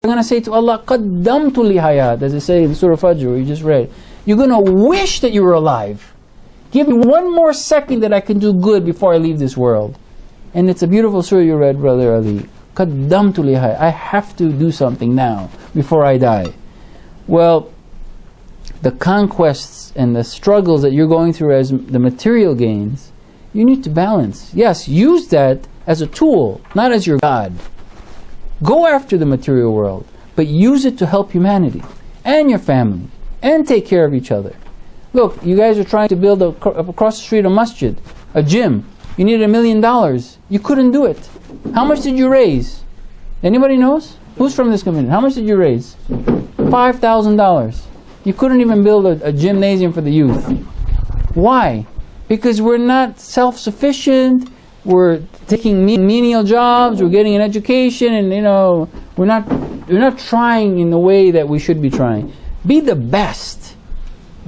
going to say to Allah, قَدَّمْتُ لِي hayat, as they say in Surah Fajr, you just read. You're going to wish that you were alive. Give me one more second that I can do good before I leave this world. And it's a beautiful surah you read, Brother Ali. قَدَّمْتُ لِي hayat. I have to do something now, before I die. Well, the conquests and the struggles that you're going through as the material gains, you need to balance. Yes, use that as a tool, not as your God. Go after the material world, but use it to help humanity and your family and take care of each other. Look, you guys are trying to build across the street a masjid, a gym. You needed $1 million. You couldn't do it. How much did you raise? Anybody knows? Who's from this community? How much did you raise? $5,000. You couldn't even build a gymnasium for the youth. Why? Because we're not self-sufficient. We're taking menial jobs. We're getting an education, and we're not trying in the way that we should be trying. Be the best.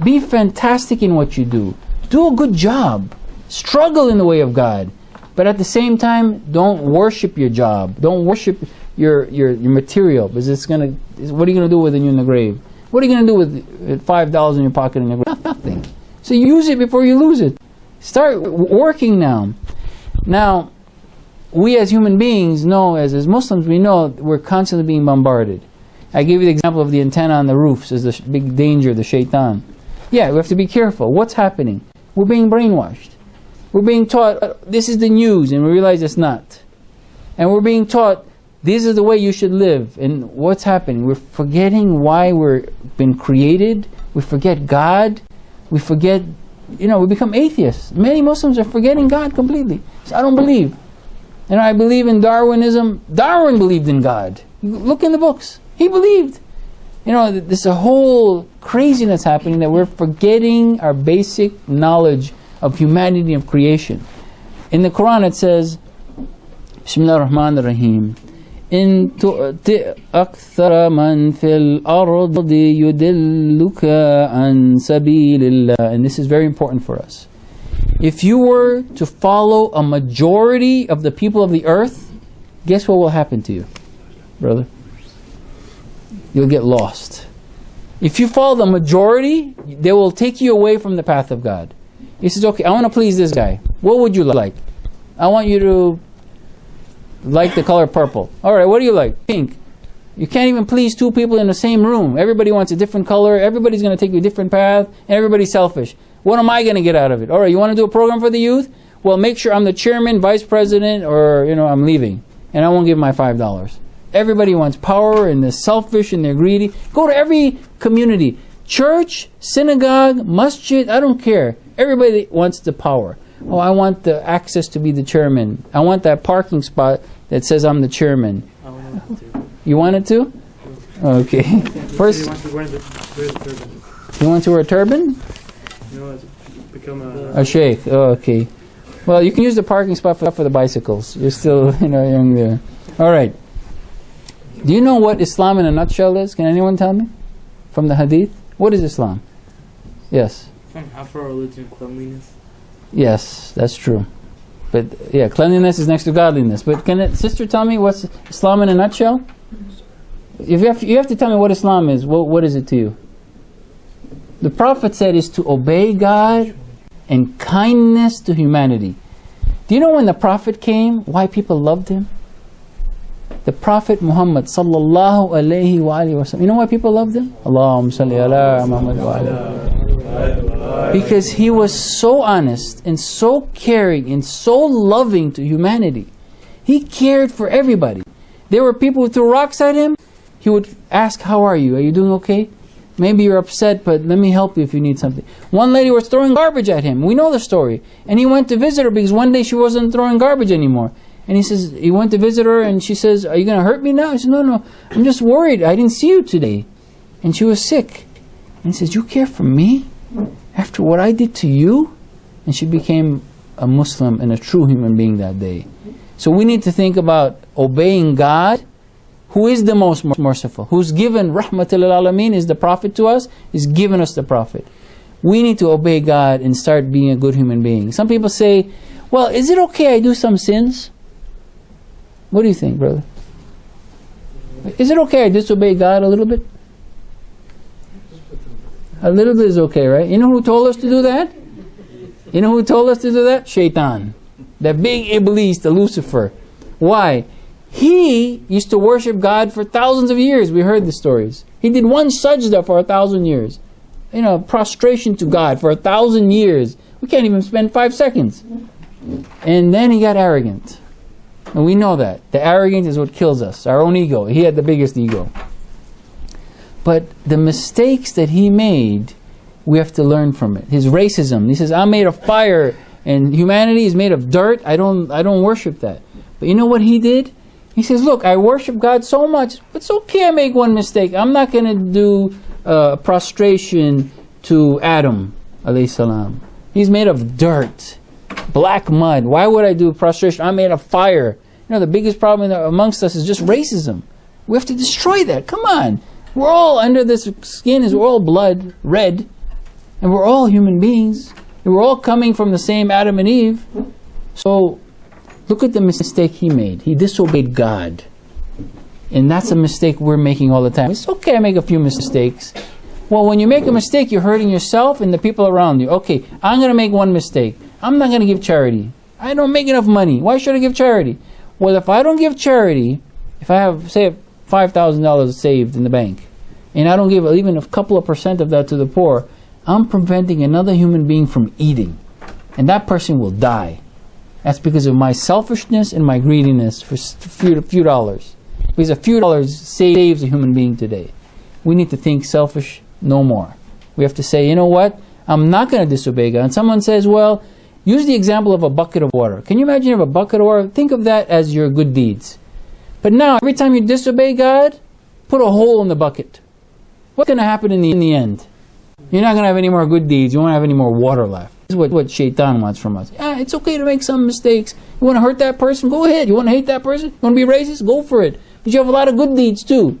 Be fantastic in what you do. Do a good job. Struggle in the way of God. But at the same time, don't worship your job. Don't worship your material, because what are you going to do with it in the grave? What are you going to do with $5 in your pocket in your grave? Nothing. So use it before you lose it. Start working now. Now, we as human beings know, as Muslims, we know we're constantly being bombarded. I gave you the example of the antenna on the roofs as the big danger, the shaitan. Yeah, we have to be careful. What's happening? We're being brainwashed. We're being taught, this is the news, and we realize it's not. And we're being taught, this is the way you should live. And what's happening? We're forgetting why we've been created. We forget God. We forget, we become atheists. Many Muslims are forgetting God completely. So I don't believe. I believe in Darwinism. Darwin believed in God. Look in the books. He believed. There's a whole craziness happening that we're forgetting our basic knowledge of humanity and of creation. In the Quran it says, Bismillah ar-Rahman ar-Rahim, إن تؤتئ أكثر من في الأرض يدلك عن سبيل الله. And this is very important for us. If you were to follow a majority of the people of the earth, guess what will happen to you, brother? You'll get lost. If you follow the majority, they will take you away from the path of God. He says, okay, I want to please this guy. What would you like? I want you to like the color purple. Alright, what do you like? Pink. You can't even please two people in the same room. Everybody wants a different color. Everybody's going to take you a different path. And everybody's selfish. What am I going to get out of it? Alright, you want to do a program for the youth? Well, make sure I'm the chairman, vice president, or, I'm leaving. And I won't give my $5. Everybody wants power, and they're selfish, and they're greedy. Go to every community. Church, synagogue, masjid, I don't care. Everybody wants the power. Oh, I want the access to be the chairman. I want that parking spot that says I'm the chairman. I want it too. You want it too? Okay. First, you want to wear a turban? Become a sheikh. Oh, okay. Well, you can use the parking spot for the bicycles. You're still, young there. All right. Do you know what Islam in a nutshell is? Can anyone tell me? From the hadith? What is Islam? Yes. From Afro-religion, cleanliness. Yes, that's true. But yeah, cleanliness is next to godliness. But can a sister tell me what's Islam in a nutshell? If you have to tell me what Islam is, what is it to you? The Prophet said is to obey God and kindness to humanity. Do you know when the Prophet came, why people loved him? The Prophet Muhammad sallallahu alayhi wa alihi wa sallam. You know why people loved him? Allahumma salli ala Muhammad wa ala. Because he was so honest and so caring and so loving to humanity. He cared for everybody. There were people who threw rocks at him. He would ask, how are you? Are you doing okay? Maybe you're upset, but let me help you if you need something. One lady was throwing garbage at him. We know the story. And he went to visit her because one day she wasn't throwing garbage anymore. And he went to visit her and she says, are you going to hurt me now? He said, no, I'm just worried. I didn't see you today. And she was sick. And he says, you care for me? After what I did to you? And she became a Muslim and a true human being that day. So we need to think about obeying God, who is the most merciful, who's given Rahmatul Alameen, is the Prophet to us, is given us the Prophet. We need to obey God and start being a good human being. Some people say, well, is it okay I do some sins? What do you think, brother? Is it okay I disobey God a little bit? A little bit is okay, right? You know who told us to do that? You know who told us to do that? Shaitan. That big Iblis, the Lucifer. Why? He used to worship God for thousands of years. We heard the stories. He did one sajda for 1,000 years. You know, prostration to God for 1,000 years. We can't even spend 5 seconds. And then he got arrogant. And we know that. The arrogance is what kills us. Our own ego. He had the biggest ego. But the mistakes that he made, we have to learn from it. His racism. He says, I'm made of fire and humanity is made of dirt. I don't worship that. But you know what he did? He says, look, I worship God so much, but it's okay I make one mistake. I'm not going to do prostration to Adam, alayhi salam. He's made of dirt, black mud. Why would I do prostration? I'm made of fire. You know, the biggest problem amongst us is just racism. We have to destroy that. Come on. We're all under this skin, we're all blood, red, and we're all human beings. And we're all coming from the same Adam and Eve. So, look at the mistake he made. He disobeyed God. And that's a mistake we're making all the time. It's okay I make a few mistakes. Well, when you make a mistake, you're hurting yourself and the people around you. Okay, I'm going to make one mistake. I'm not going to give charity. I don't make enough money. Why should I give charity? Well, if I don't give charity, if I have, say, $5,000 saved in the bank, and I don't give even a couple of % of that to the poor, I'm preventing another human being from eating. And that person will die. That's because of my selfishness and my greediness for a few dollars. Because a few dollars saves a human being today. We need to think selfish no more. We have to say, you know what? I'm not going to disobey God. And someone says, well, use the example of a bucket of water. Can you imagine you have a bucket of water? Think of that as your good deeds. But now, every time you disobey God, put a hole in the bucket. What's going to happen in the end? You're not going to have any more good deeds. You won't have any more water left. This is what Shaitan wants from us. Yeah, it's okay to make some mistakes. You want to hurt that person? Go ahead. You want to hate that person? You want to be racist? Go for it. But you have a lot of good deeds too.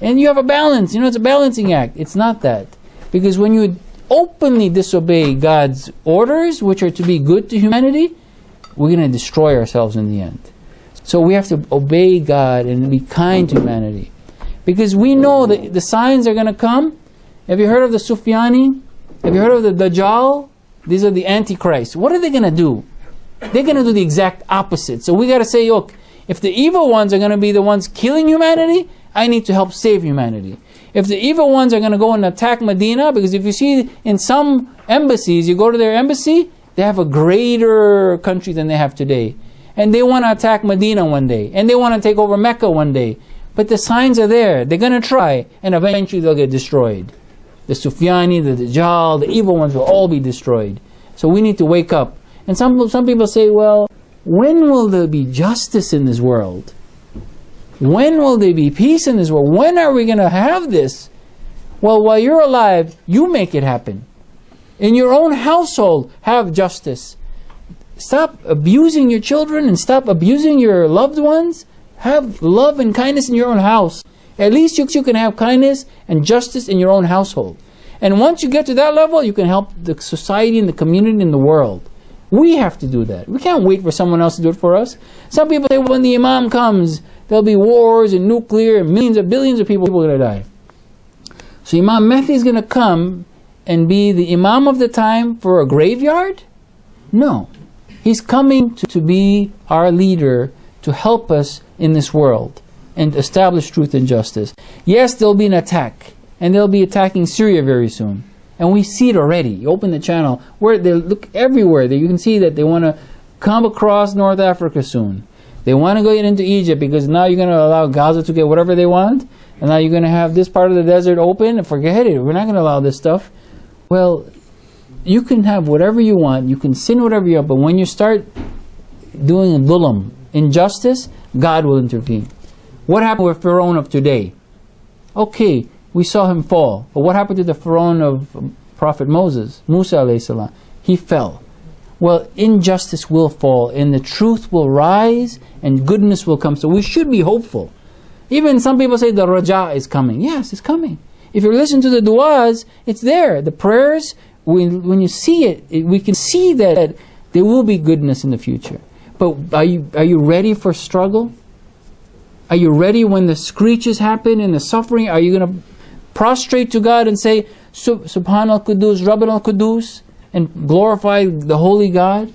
And you have a balance. You know, it's a balancing act. It's not that. Because when you openly disobey God's orders, which are to be good to humanity, we're going to destroy ourselves in the end. So we have to obey God and be kind to humanity. Because we know that the signs are going to come. Have you heard of the Sufyani? Have you heard of the Dajjal? These are the Antichrist. What are they going to do? They're going to do the exact opposite. So we got to say, look, if the evil ones are going to be the ones killing humanity, I need to help save humanity. If the evil ones are going to go and attack Medina, because if you see in some embassies, you go to their embassy, they have a greater country than they have today. And they want to attack Medina one day. And they want to take over Mecca one day. But the signs are there. They're going to try. And eventually they'll get destroyed. The Sufyani, the Dajjal, the evil ones will all be destroyed. So we need to wake up. And some people say, well, when will there be justice in this world? When will there be peace in this world? When are we going to have this? Well, while you're alive, you make it happen. In your own household, have justice. Stop abusing your children and stop abusing your loved ones. Have love and kindness in your own house. At least you can have kindness and justice in your own household. And once you get to that level, you can help the society and the community and the world. We have to do that. We can't wait for someone else to do it for us. Some people say when the Imam comes, there'll be wars and nuclear and millions of billions of people are going to die. So Imam Mahdi is going to come and be the Imam of the time for a graveyard? No. He's coming to be our leader to help us in this world and establish truth and justice. Yes, there'll be an attack, and they'll be attacking Syria very soon. And we see it already. You open the channel, where they look everywhere. You can see that they want to come across North Africa soon. They want to go into Egypt because now you're going to allow Gaza to get whatever they want. And now you're going to have this part of the desert open. And forget it. We're not going to allow this stuff. Well, you can have whatever you want. You can sin whatever you want. But when you start doing dhulam, injustice, God will intervene. What happened with Pharaoh of today? Okay, we saw him fall. But what happened to the Pharaoh of Prophet Moses, Musa alayhi salam? He fell. Well, injustice will fall and the truth will rise and goodness will come. So we should be hopeful. Even some people say the raja is coming. Yes, it's coming. If you listen to the du'as, it's there. The prayers, when you see it, we can see that there will be goodness in the future. But are you ready for struggle? Are you ready when the screeches happen and the suffering? Are you going to prostrate to God and say, Subhan al-Qudus, Rabb al-Qudus, and glorify the Holy God?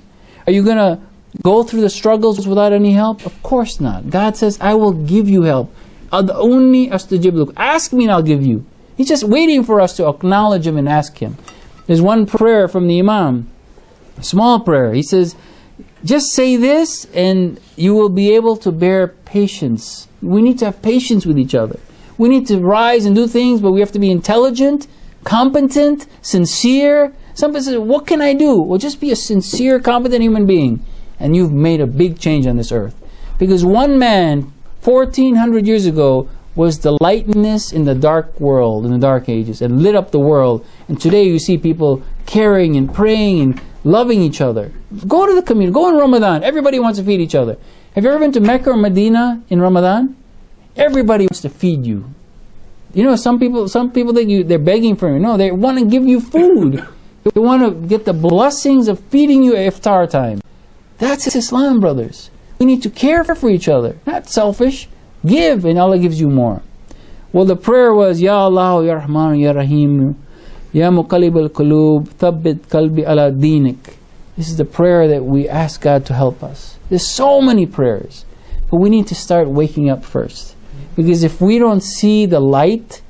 Are you going to go through the struggles without any help? Of course not. God says, I will give you help. Ad'uni astajib lakum. Ask me and I'll give you. He's just waiting for us to acknowledge Him and ask Him. There's one prayer from the Imam, a small prayer. He says, just say this and you will be able to bear patience. We need to have patience with each other. We need to rise and do things, but we have to be intelligent, competent, sincere. Somebody says, what can I do? Well, just be a sincere, competent human being, and you've made a big change on this earth. Because one man, 1400 years ago, was the lightness in the dark world, in the dark ages, and lit up the world. And today you see people caring and praying and loving each other. Go to the community, go in Ramadan. Everybody wants to feed each other. Have you ever been to Mecca or Medina in Ramadan? Everybody wants to feed you. You know, some people think they're begging for you. No, they want to give you food. They want to get the blessings of feeding you at iftar time. That's Islam, brothers. We need to care for each other, not selfish. Give and Allah gives you more. Well, the prayer was, Ya Allah, Ya Rahman, Ya Rahim, Ya Muqallib al-Qulub, Thabbit Qalbi ala Dinik. This is the prayer that we ask God to help us. There's so many prayers, but we need to start waking up first. Because if we don't see the light,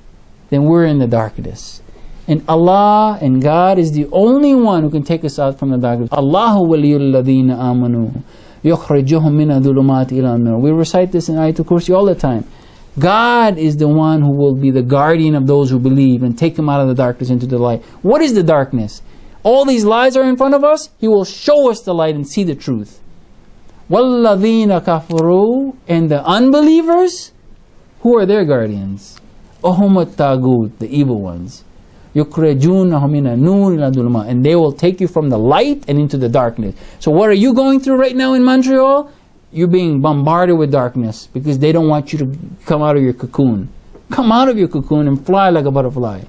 then we're in the darkness. And Allah and God is the only one who can take us out from the darkness. Allahu waliyul ladhina amanu. We recite this in Ayatul Kursi all the time. God is the one who will be the guardian of those who believe and take them out of the darkness into the light. What is the darkness? All these lies are in front of us. He will show us the light and see the truth. وَالَّذِينَ كَفَرُوا, and the unbelievers, who are their guardians? أَهُمَ التَّاغُوتِ, the evil ones. يُخْرِجُونَهُمْ مِنَ النُّورِ إِلَى الظُّلُمَاتِ, and they will take you from the light and into the darkness. So what are you going through right now in Montreal? You're being bombarded with darkness because they don't want you to come out of your cocoon. Come out of your cocoon and fly like a butterfly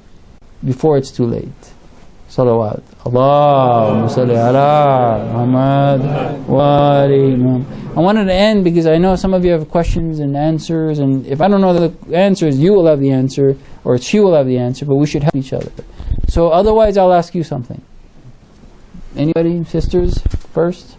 before it's too late. Salawat. Allahumma salli ala Muhammad wa ali Muhammad. I wanted to end because I know some of you have questions and answers, and if I don't know the answers, you will have the answer, or she will have the answer, but we should help each other. So otherwise I'll ask you something. Anybody, sisters, first?